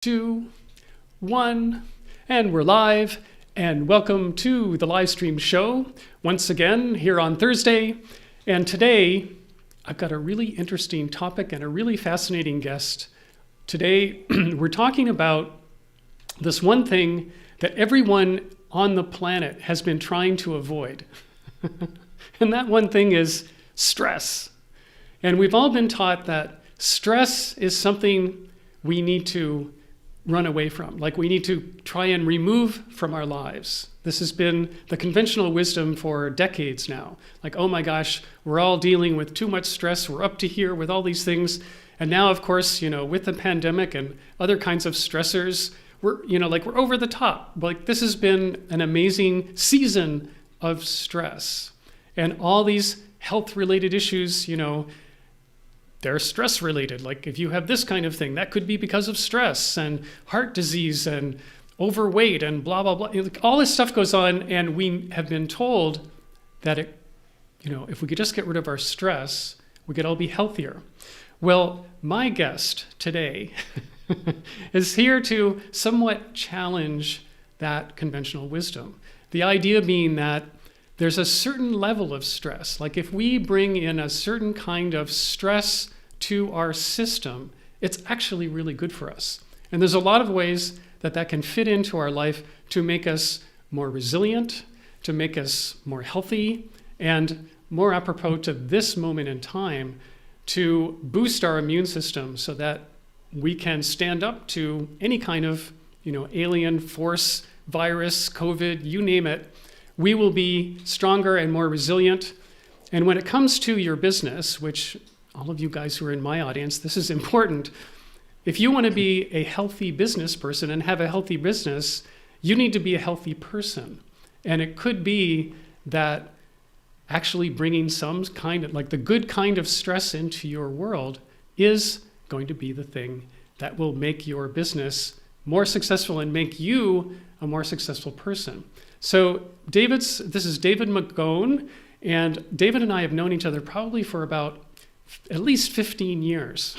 2, 1, and we're live. And welcome to the live stream show once again here on Thursday. And today I've got a really interesting topic and a really fascinating guest. Today we're talking about this one thing that everyone on the planet has been trying to avoid. And that one thing is stress. And we've all been taught that stress is something we need to run away from, like we need to try and remove from our lives. This has been the conventional wisdom for decades now. Like, oh my gosh, we're all dealing with too much stress. We're up to here with all these things. And now, of course, with the pandemic and other kinds of stressors, we're over the top. Like, this has been an amazing season of stress. And all these health-related issues, they're stress related. Like if you have this kind of thing, that could be because of stress, and heart disease and overweight and blah, blah, blah. All this stuff goes on, and we have been told that if we could just get rid of our stress, we could all be healthier. Well, my guest today is here to somewhat challenge that conventional wisdom. The idea being that there's a certain level of stress. Like if we bring in a certain kind of stress to our system, it's actually really good for us. And there's a lot of ways that can fit into our life to make us more resilient, to make us more healthy, and more apropos to this moment in time, to boost our immune system so that we can stand up to any kind of, alien force, virus, COVID, you name it. We will be stronger and more resilient. And when it comes to your business, which all of you guys who are in my audience, this is important. If you want to be a healthy business person and have a healthy business, you need to be a healthy person. And it could be that actually bringing some kind of, like the good kind of stress into your world is going to be the thing that will make your business more successful and make you a more successful person. So this is David Magone, and David and I have known each other probably for about at least 15 years.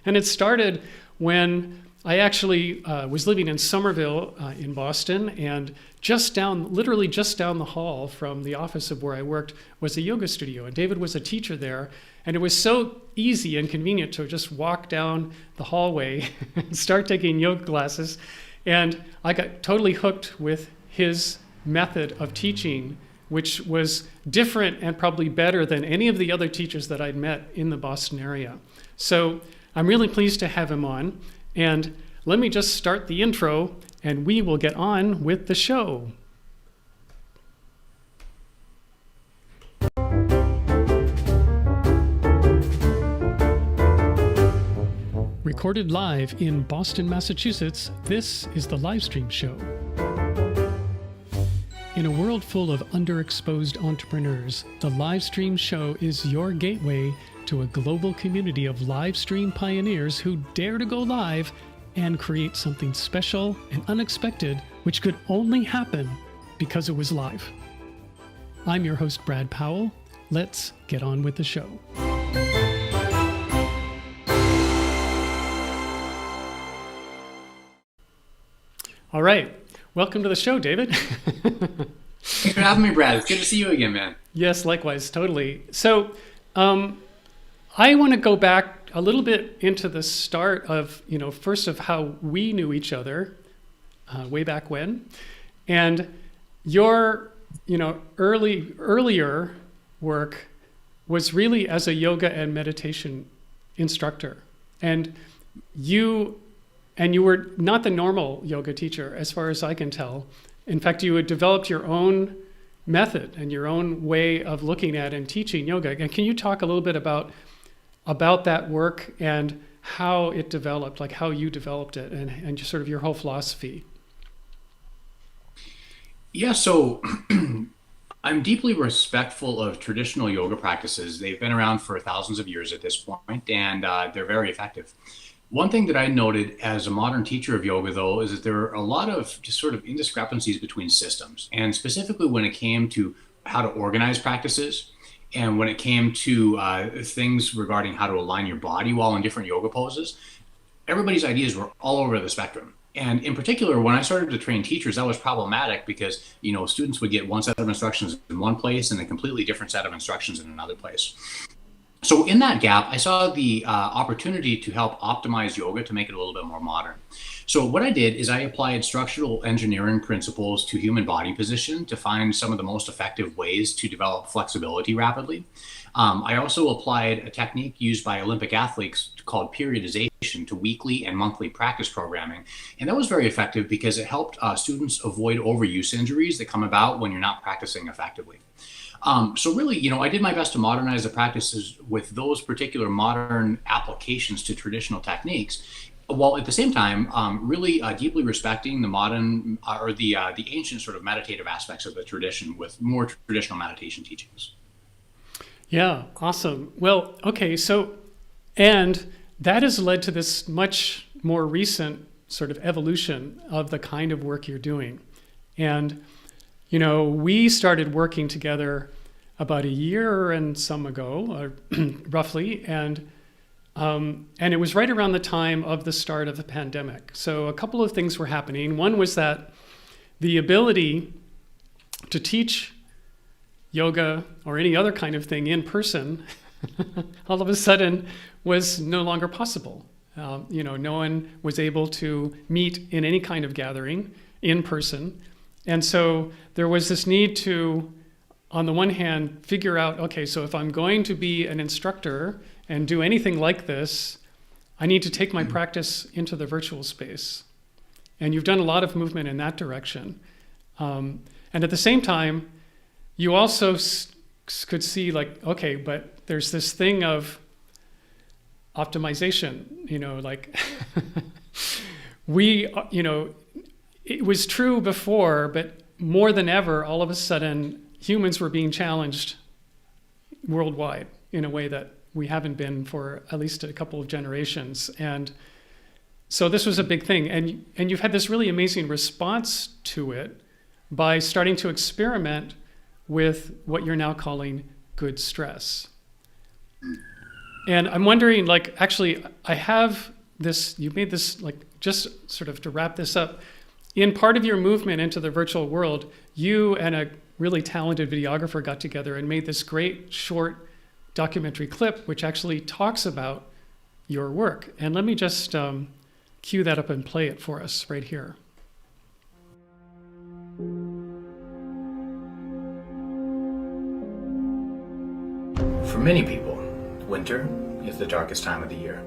And it started when I actually was living in Somerville in Boston, and literally just down the hall from the office of where I worked was a yoga studio, and David was a teacher there. And it was so easy and convenient to just walk down the hallway and start taking yoga classes. And I got totally hooked with his method of teaching, which was different and probably better than any of the other teachers that I'd met in the Boston area. So I'm really pleased to have him on. And let me just start the intro, and we will get on with the show. Recorded live in Boston, Massachusetts, this is the Livestream Show. In a world full of underexposed entrepreneurs, the Livestream Show is your gateway to a global community of live stream pioneers who dare to go live and create something special and unexpected, which could only happen because it was live. I'm your host, Brad Powell. Let's get on with the show. All right. Welcome to the show, David. Thanks for having me, Brad. It's good to see you again, man. Yes, likewise, totally. So I want to go back a little bit into the start of, first of how we knew each other way back when. And your, earlier work was really as a yoga and meditation instructor. And you were not the normal yoga teacher, as far as I can tell. In fact, you had developed your own method and your own way of looking at and teaching yoga. And can you talk a little bit about that work and how it developed, like how you developed it and just sort of your whole philosophy? Yeah, so I'm deeply respectful of traditional yoga practices. They've been around for thousands of years at this point, and they're very effective. One thing that I noted as a modern teacher of yoga, though, is that there are a lot of just sort of indiscrepancies between systems, and specifically when it came to how to organize practices and when it came to things regarding how to align your body while in different yoga poses. everybody's ideas were all over the spectrum. And in particular, when I started to train teachers, that was problematic because, students would get one set of instructions in one place and a completely different set of instructions in another place. So in that gap, I saw the opportunity to help optimize yoga to make it a little bit more modern. So what I did is I applied structural engineering principles to human body position to find some of the most effective ways to develop flexibility rapidly. I also applied a technique used by Olympic athletes called periodization to weekly and monthly practice programming. And that was very effective because it helped students avoid overuse injuries that come about when you're not practicing effectively. So really, I did my best to modernize the practices with those particular modern applications to traditional techniques, while at the same time, really deeply respecting the modern or the ancient sort of meditative aspects of the tradition with more traditional meditation teachings. Yeah, awesome. Well, okay, and that has led to this much more recent sort of evolution of the kind of work you're doing. And, we started working together about a year and some ago, roughly, and it was right around the time of the start of the pandemic. So a couple of things were happening. One was that the ability to teach yoga or any other kind of thing in person all of a sudden was no longer possible. No one was able to meet in any kind of gathering in person. And so there was this need to, on the one hand, figure out, okay, so if I'm going to be an instructor and do anything like this, I need to take my practice into the virtual space. And you've done a lot of movement in that direction. And at the same time, you also could see okay, but there's this thing of optimization, it was true before, but more than ever, all of a sudden, humans were being challenged worldwide in a way that we haven't been for at least a couple of generations. And so this was a big thing. And you've had this really amazing response to it by starting to experiment with what you're now calling good stress. And I'm wondering, actually, I have this, you made this, just sort of to wrap this up, in part of your movement into the virtual world, you and a really talented videographer got together and made this great short documentary clip, which actually talks about your work. And let me just cue that up and play it for us right here. For many people, winter is the darkest time of the year.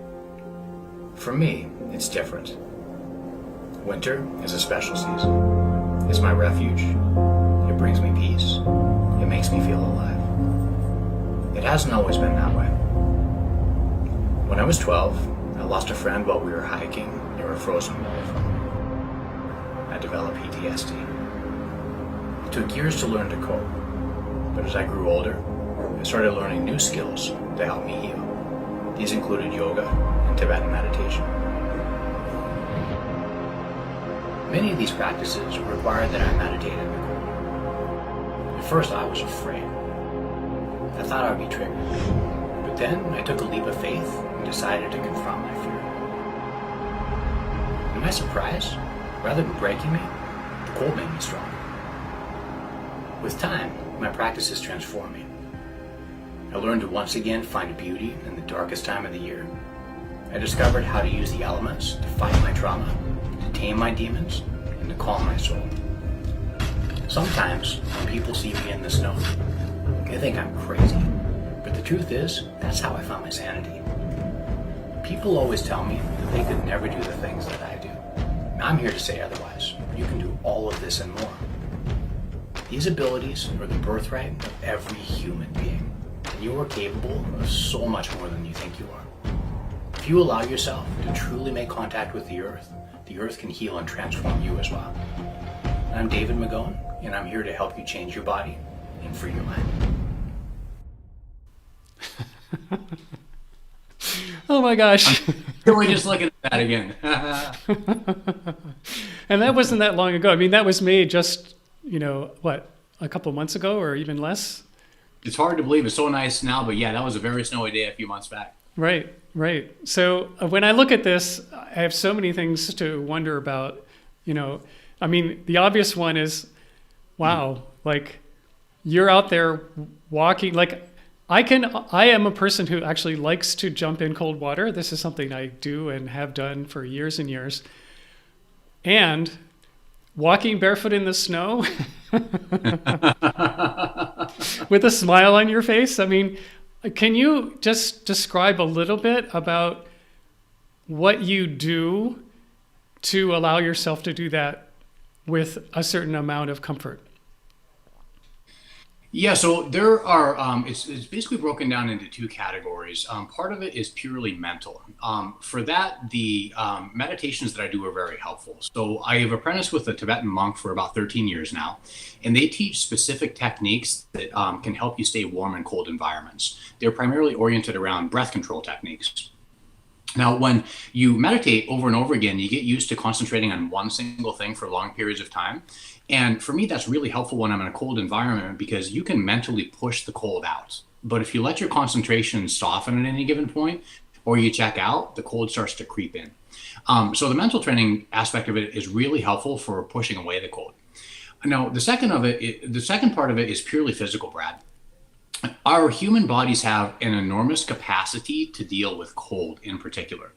For me, it's different. Winter is a special season. It's my refuge. It brings me peace. It makes me feel alive. It hasn't always been that way. When I was 12, I lost a friend while we were hiking near a frozen waterfall. I developed PTSD. It took years to learn to cope, but as I grew older, I started learning new skills to help me heal. These included yoga and Tibetan meditation. Many of these practices required that I meditate in the cold. At first I was afraid. I thought I would be triggered. But then I took a leap of faith and decided to confront my fear. To my surprise, rather than breaking me, the cold made me stronger. With time, my practices transformed me. I learned to once again find beauty in the darkest time of the year. I discovered how to use the elements to fight my trauma, to tame my demons, and to calm my soul. Sometimes, when people see me in the snow, they think I'm crazy. But the truth is, that's how I found my sanity. People always tell me that they could never do the things that I do. I'm here to say otherwise. You can do all of this and more. These abilities are the birthright of every human being. And you are capable of so much more than you think you are. If you allow yourself to truly make contact with the earth can heal and transform you as well. I'm David Magone, and I'm here to help you change your body and free your mind. Oh my gosh. Can we just look at that again? And that wasn't that long ago. I mean, that was made just, a couple months ago or even less? It's hard to believe. It's so nice now, but yeah, that was a very snowy day a few months back. Right. Right. So when I look at this, I have so many things to wonder about. You know, I mean, the obvious one is, wow, like you're out there walking. Like I am a person who actually likes to jump in cold water. This is something I do and have done for years and years. And walking barefoot in the snow with a smile on your face. I mean, can you just describe a little bit about what you do to allow yourself to do that with a certain amount of comfort? Yeah, so there are, it's basically broken down into two categories. Part of it is purely mental. For that, the meditations that I do are very helpful. So I have apprenticed with a Tibetan monk for about 13 years now, and they teach specific techniques that can help you stay warm in cold environments. They're primarily oriented around breath control techniques. Now, when you meditate over and over again, you get used to concentrating on one single thing for long periods of time. And for me, that's really helpful when I'm in a cold environment because you can mentally push the cold out. But if you let your concentration soften at any given point or you check out, the cold starts to creep in. So the mental training aspect of it is really helpful for pushing away the cold. Now, the second part of it is purely physical, Brad. Our human bodies have an enormous capacity to deal with cold in particular.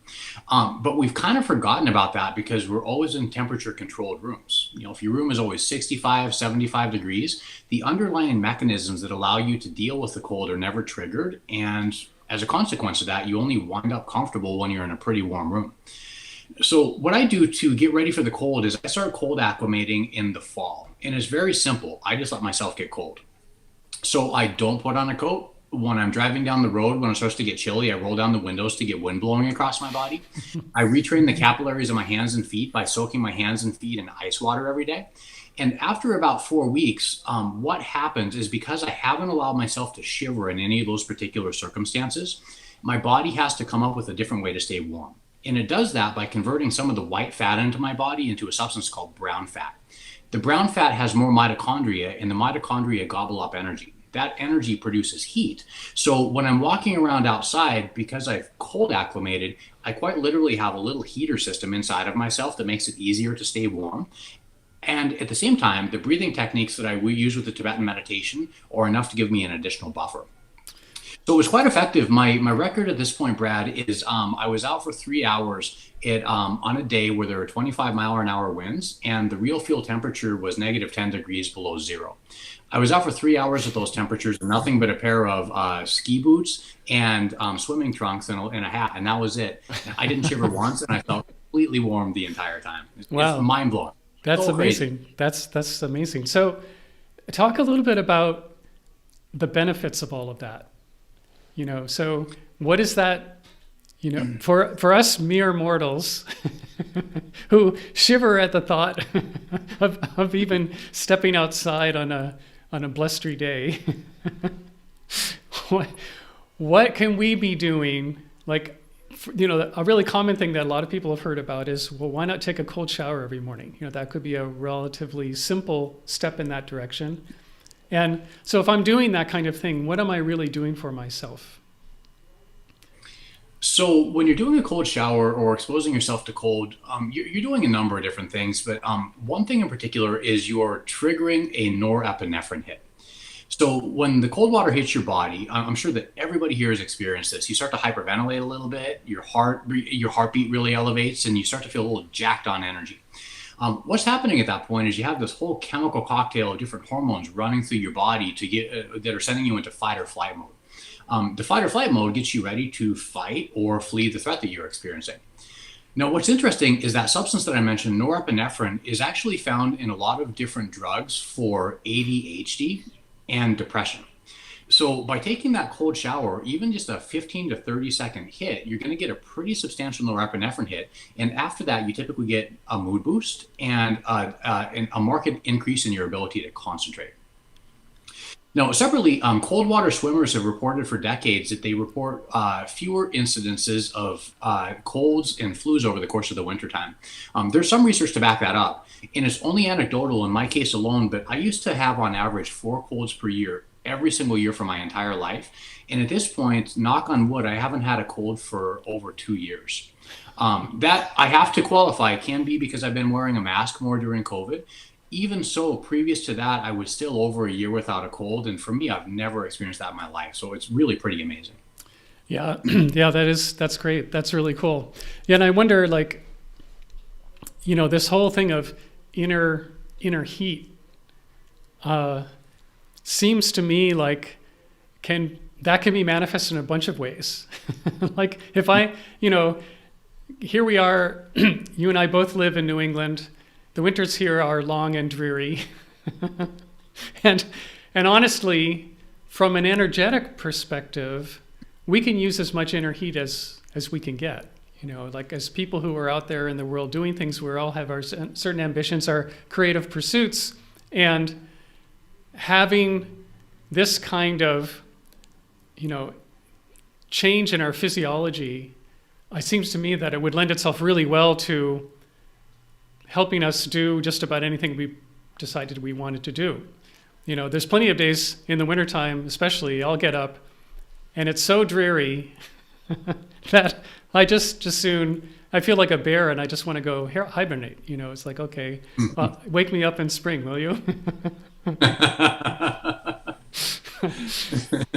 But we've kind of forgotten about that because we're always in temperature controlled rooms. You know, if your room is always 65, 75 degrees, the underlying mechanisms that allow you to deal with the cold are never triggered. And as a consequence of that, you only wind up comfortable when you're in a pretty warm room. So what I do to get ready for the cold is I start cold acclimating in the fall. And it's very simple. I just let myself get cold. So I don't put on a coat. When I'm driving down the road, when it starts to get chilly, I roll down the windows to get wind blowing across my body. I retrain the capillaries of my hands and feet by soaking my hands and feet in ice water every day. And after about 4 weeks, what happens is because I haven't allowed myself to shiver in any of those particular circumstances, my body has to come up with a different way to stay warm. And it does that by converting some of the white fat into my body into a substance called brown fat. The brown fat has more mitochondria, and the mitochondria gobble up energy. That energy produces heat. So when I'm walking around outside, because I've cold acclimated, I quite literally have a little heater system inside of myself that makes it easier to stay warm. And at the same time, the breathing techniques that I use with the Tibetan meditation are enough to give me an additional buffer. So it was quite effective. My record at this point, Brad, is I was out for 3 hours on a day where there were 25-mile-an-hour winds, and the real field temperature was negative 10 degrees below zero. I was out for 3 hours at those temperatures, nothing but a pair of ski boots and swimming trunks and a hat, and that was it. I didn't shiver once, and I felt completely warm the entire time. Wow. It's mind-blowing. That's so amazing. Crazy. That's amazing. So talk a little bit about the benefits of all of that. You know, so what is that, you know, for us mere mortals who shiver at the thought of even stepping outside on a blustery day, what can we be doing? Like, you know, a really common thing that a lot of people have heard about is, well, why not take a cold shower every morning? You know, that could be a relatively simple step in that direction. And so if I'm doing that kind of thing, what am I really doing for myself? So when you're doing a cold shower or exposing yourself to cold, you're doing a number of different things. But one thing in particular is you're triggering a norepinephrine hit. So when the cold water hits your body, I'm sure that everybody here has experienced this. You start to hyperventilate a little bit, your heartbeat really elevates, and you start to feel a little jacked on energy. What's happening at that point is you have this whole chemical cocktail of different hormones running through your body that are sending you into fight or flight mode. The fight or flight mode gets you ready to fight or flee the threat that you're experiencing. Now, what's interesting is that substance that I mentioned, norepinephrine, is actually found in a lot of different drugs for ADHD and depression. So by taking that cold shower, even just a 15 to 30 second hit, you're going to get a pretty substantial norepinephrine hit. And after that, you typically get a mood boost and a marked increase in your ability to concentrate. Now, separately, cold water swimmers have reported for decades that they report fewer incidences of colds and flus over the course of the wintertime. There's some research to back that up, and it's only anecdotal in my case alone, but I used to have on average 4 colds per year every single year for my entire life. And at this point, knock on wood, I haven't had a cold for over 2 years. That I have to qualify can be because I've been wearing a mask more during COVID. Even so, previous to that, I was still over a year without a cold. And for me, I've never experienced that in my life. So it's really pretty amazing. Yeah, yeah, that's great. That's really cool. Yeah, and I wonder, like, this whole thing of inner heat seems to me like can be manifested in a bunch of ways. Like if here we are, you and I both live in New England. The winters here are long and dreary. and honestly, from an energetic perspective, we can use as much inner heat as we can get. Like as people who are out there in the world doing things, we all have our certain ambitions, our creative pursuits, and having this kind of, change in our physiology, it seems to me that it would lend itself really well to helping us do just about anything we decided we wanted to do. There's plenty of days in the wintertime, especially, I'll get up and it's so dreary that I just soon, I feel like a bear and I just want to go hibernate. It's like, okay, wake me up in spring, will you?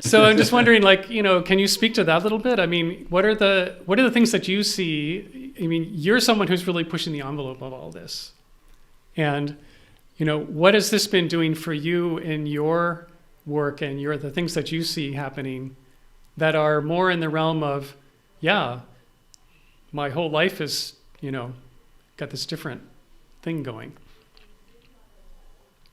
So I'm just wondering, like, can you speak to that a little bit? I mean, what are the things that you see? I mean, you're someone who's really pushing the envelope of all this. And, what has this been doing for you in your work and the things that you see happening that are more in the realm of, yeah, my whole life is, got this different thing going?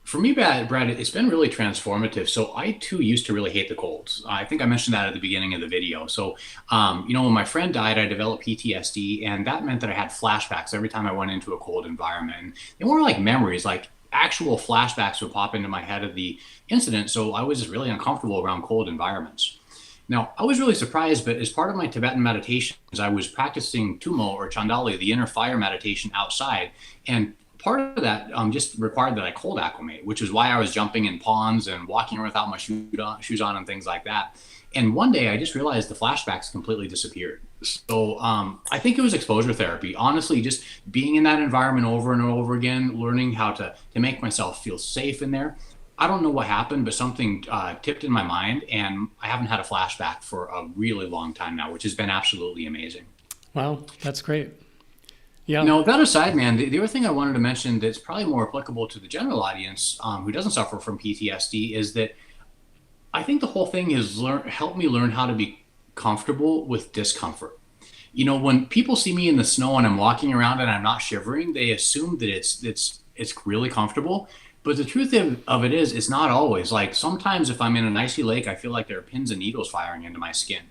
For me, Brad, it's been really transformative. So I too used to really hate the colds. I think I mentioned that at the beginning of the video. So, when my friend died, I developed PTSD, and that meant that I had flashbacks every time I went into a cold environment. And they weren't like memories, like actual flashbacks would pop into my head of the incident. So I was just really uncomfortable around cold environments. Now, I was really surprised, but as part of my Tibetan meditations, I was practicing Tumo or Chandali, the inner fire meditation outside. And part of that just required that I cold acclimate, which is why I was jumping in ponds and walking around without my shoes on and things like that. And one day I just realized the flashbacks completely disappeared. So I think it was exposure therapy. Honestly, just being in that environment over and over again, learning how to make myself feel safe in there. I don't know what happened, but something tipped in my mind, and I haven't had a flashback for a really long time now, which has been absolutely amazing. Wow, that's great. Yeah. Now, that aside, man, the other thing I wanted to mention that's probably more applicable to the general audience who doesn't suffer from PTSD is that I think the whole thing has helped me learn how to be comfortable with discomfort. When people see me in the snow and I'm walking around and I'm not shivering, they assume that it's really comfortable. But the truth of it is, it's not always. Like sometimes if I'm in an icy lake, I feel like there are pins and needles firing into my skin.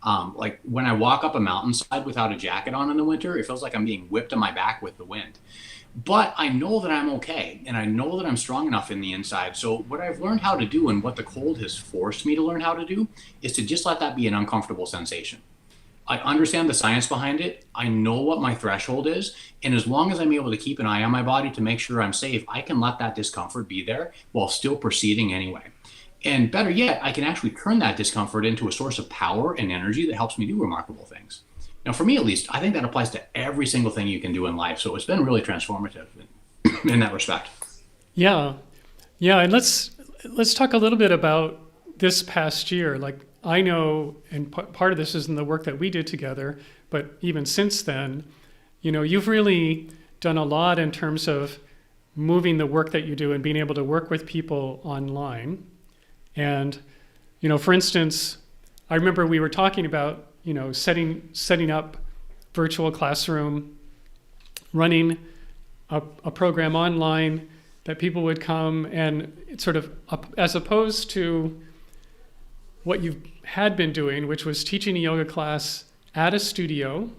Like when I walk up a mountainside without a jacket on in the winter, it feels like I'm being whipped on my back with the wind. But I know that I'm okay, and I know that I'm strong enough in the inside. So what I've learned how to do, and what the cold has forced me to learn how to do, is to just let that be an uncomfortable sensation. I understand the science behind it. I know what my threshold is. And as long as I'm able to keep an eye on my body to make sure I'm safe, I can let that discomfort be there while still proceeding anyway. And better yet, I can actually turn that discomfort into a source of power and energy that helps me do remarkable things. Now, for me at least, I think that applies to every single thing you can do in life. So it's been really transformative in that respect. Yeah. Yeah. And let's talk a little bit about this past year. Like, I know, and part of this is in the work that we did together, but even since then, you've really done a lot in terms of moving the work that you do and being able to work with people online. And, for instance, I remember we were talking about, setting up virtual classroom, running a program online that people would come and it's sort of as opposed to what you had been doing, which was teaching a yoga class at a studio.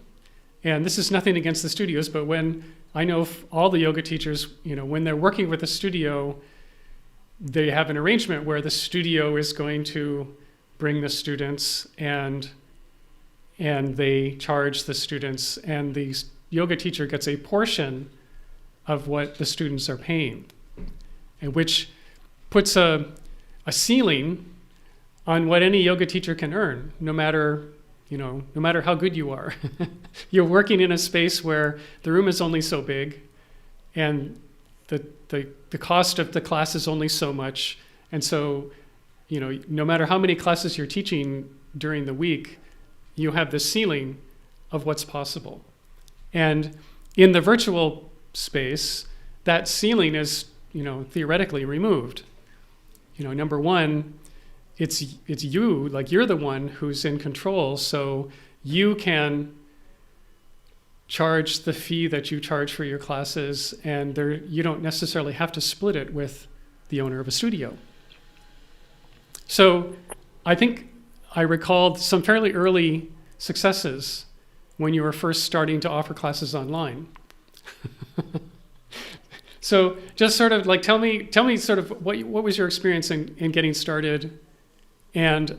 And this is nothing against the studios, but when I know all the yoga teachers, when they're working with a studio, they have an arrangement where the studio is going to bring the students and they charge the students, and the yoga teacher gets a portion of what the students are paying, and which puts a ceiling on what any yoga teacher can earn, no matter how good you are. You're working in a space where the room is only so big, and the cost of the class is only so much. And so, no matter how many classes you're teaching during the week, you have the ceiling of what's possible. And in the virtual space, that ceiling is, theoretically removed. Number one, it's you, like you're the one who's in control, so you can charge the fee that you charge for your classes, and you don't necessarily have to split it with the owner of a studio. So I think I recalled some fairly early successes when you were first starting to offer classes online. So just sort of like tell me sort of what was your experience in getting started, and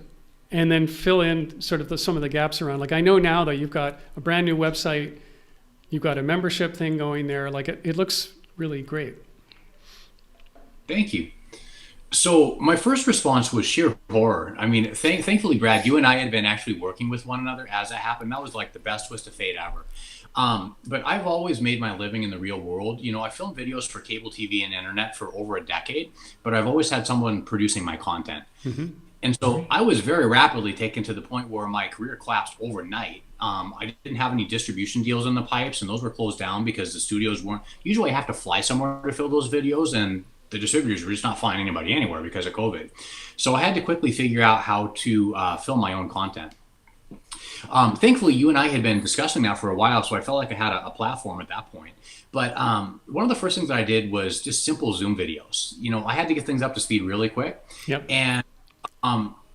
then fill in sort of some of the gaps around. Like I know now that you've got a brand new website, you've got a membership thing going there. Like it looks really great. Thank you. So my first response was sheer horror. I mean, thankfully, Brad, you and I had been actually working with one another as that happened. That was like the best twist of fate ever. But I've always made my living in the real world. I filmed videos for cable TV and internet for over a decade, but I've always had someone producing my content. Mm-hmm. And so I was very rapidly taken to the point where my career collapsed overnight. I didn't have any distribution deals in the pipes, and those were closed down because the studios weren't. Usually I have to fly somewhere to fill those videos, and the distributors were just not flying anybody anywhere because of COVID. So I had to quickly figure out how to film my own content. Thankfully, you and I had been discussing that for a while, so I felt like I had a platform at that point. But one of the first things that I did was just simple Zoom videos. I had to get things up to speed really quick. Yep. And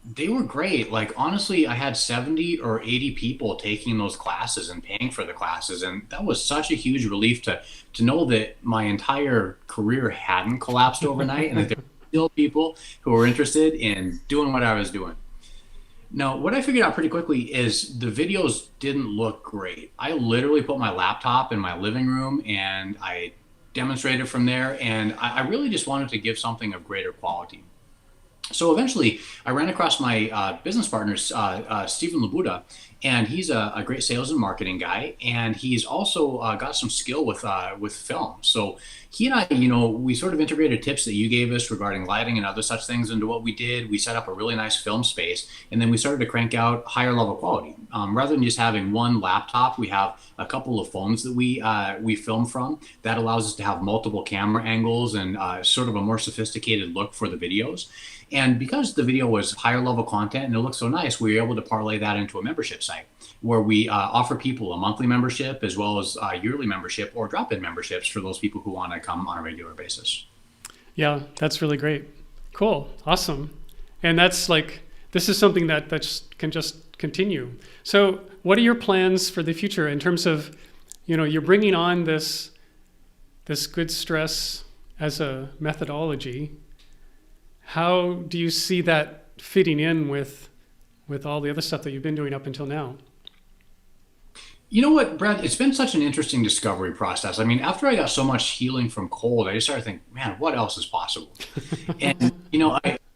they were great. Like, honestly, I had 70 or 80 people taking those classes and paying for the classes. And that was such a huge relief to know that my entire career hadn't collapsed overnight and that there were still people who were interested in doing what I was doing. Now, what I figured out pretty quickly is the videos didn't look great. I literally put my laptop in my living room and I demonstrated from there. And I really just wanted to give something of greater quality. So eventually, I ran across my business partner, Stephen Labuda, and he's a great sales and marketing guy, and he's also got some skill with film. So he and I, we sort of integrated tips that you gave us regarding lighting and other such things into what we did. We set up a really nice film space, and then we started to crank out higher level quality. Rather than just having one laptop, we have a couple of phones that we film from. That allows us to have multiple camera angles and sort of a more sophisticated look for the videos. And because the video was higher level content and it looked so nice, we were able to parlay that into a membership site where we offer people a monthly membership as well as a yearly membership or drop-in memberships for those people who want to come on a regular basis. Yeah, that's really great. Cool. Awesome. And that's this is something that can just continue. So what are your plans for the future in terms of, you're bringing on this good stress as a methodology. How do you see that fitting in with all the other stuff that you've been doing up until now? You know what, Brad? It's been such an interesting discovery process. I mean, after I got so much healing from cold, I just started thinking, man, what else is possible? And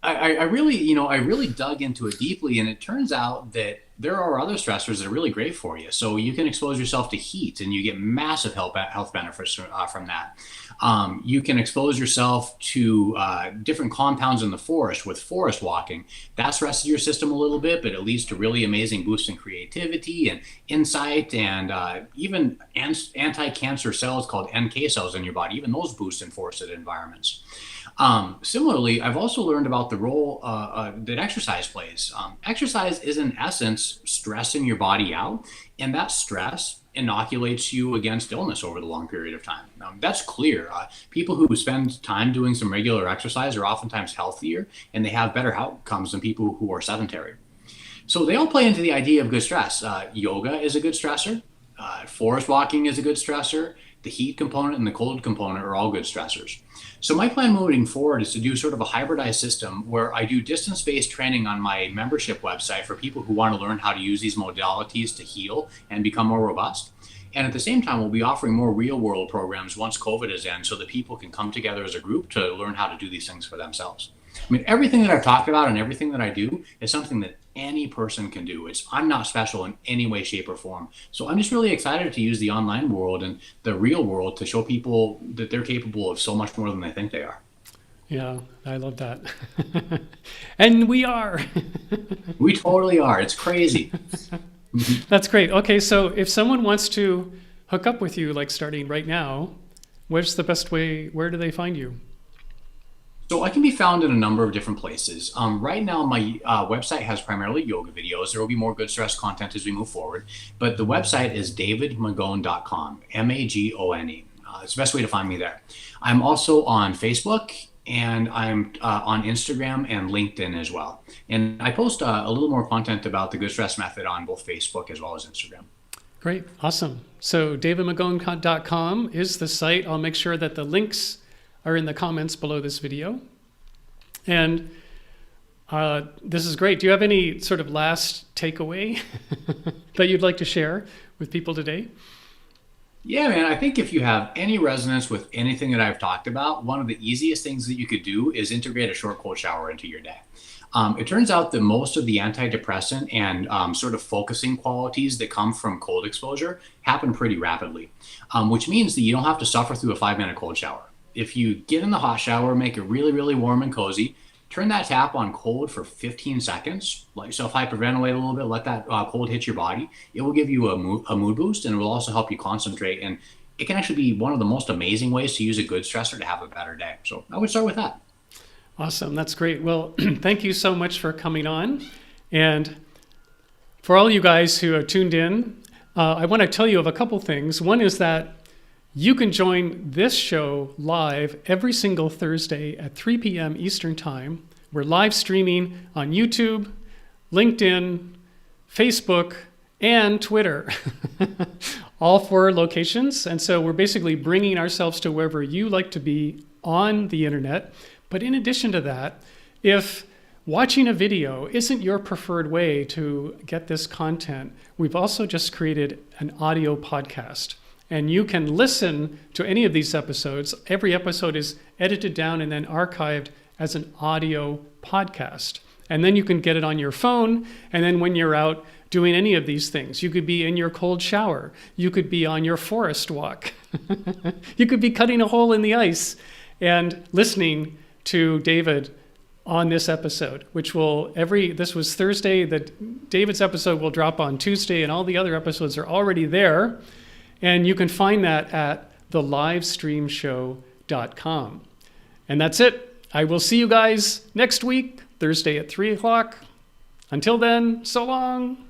I really dug into it deeply, and it turns out that there are other stressors that are really great for you. So you can expose yourself to heat, and you get massive health benefits from that. You can expose yourself to different compounds in the forest with forest walking. That stresses your system a little bit, but it leads to really amazing boosts in creativity and insight, and even anti-cancer cells called NK cells in your body. Even those boost in forested environments. Similarly, I've also learned about the role that exercise plays. Exercise is in essence stressing your body out, and that stress inoculates you against illness over the long period of time. That's clear. People who spend time doing some regular exercise are oftentimes healthier, and they have better outcomes than people who are sedentary. So they all play into the idea of good stress. Yoga is a good stressor. Forest walking is a good stressor. The heat component and the cold component are all good stressors. So my plan moving forward is to do sort of a hybridized system where I do distance-based training on my membership website for people who want to learn how to use these modalities to heal and become more robust. And at the same time, we'll be offering more real-world programs once COVID is in so that people can come together as a group to learn how to do these things for themselves. I mean, everything that I've talked about and everything that I do is something that any person can do. I'm not special in any way, shape, or form. So I'm just really excited to use the online world and the real world to show people that they're capable of so much more than they think they are. Yeah, I love that. And we are. We totally are. It's crazy. That's great. Okay, so if someone wants to hook up with you, like starting right now, what's the best way? Where do they find you? So I can be found in a number of different places. Right now, my website has primarily yoga videos. There will be more good stress content as we move forward. But the website is davidmagone.com, Magone. It's the best way to find me there. I'm also on Facebook, and I'm on Instagram and LinkedIn as well. And I post a little more content about the good stress method on both Facebook as well as Instagram. Great. Awesome. So davidmagone.com is the site. I'll make sure that the links are in the comments below this video. And this is great. Do you have any sort of last takeaway that you'd like to share with people today? Yeah, man, I think if you have any resonance with anything that I've talked about, one of the easiest things that you could do is integrate a short cold shower into your day. It turns out that most of the antidepressant and sort of focusing qualities that come from cold exposure happen pretty rapidly, which means that you don't have to suffer through a 5-minute cold shower. If you get in the hot shower, make it really, really warm and cozy, turn that tap on cold for 15 seconds, let yourself hyperventilate a little bit, let that cold hit your body. It will give you a mood boost, and it will also help you concentrate. And it can actually be one of the most amazing ways to use a good stressor to have a better day. So I would start with that. Awesome. That's great. Well, thank you so much for coming on. And for all you guys who are tuned in, I want to tell you of a couple things. One is that you can join this show live every single Thursday at 3 p.m. Eastern Time. We're live streaming on YouTube, LinkedIn, Facebook, and Twitter. All 4 locations. And so we're basically bringing ourselves to wherever you like to be on the internet. But in addition to that, if watching a video isn't your preferred way to get this content, we've also just created an audio podcast. And you can listen to any of these episodes. Every episode is edited down and then archived as an audio podcast. And then you can get it on your phone. And then when you're out doing any of these things, you could be in your cold shower. You could be on your forest walk. You could be cutting a hole in the ice and listening to David on this episode, which this was Thursday, David's episode will drop on Tuesday, and all the other episodes are already there. And you can find that at thelivestreamshow.com. And that's it. I will see you guys next week, Thursday at 3 o'clock. Until then, so long.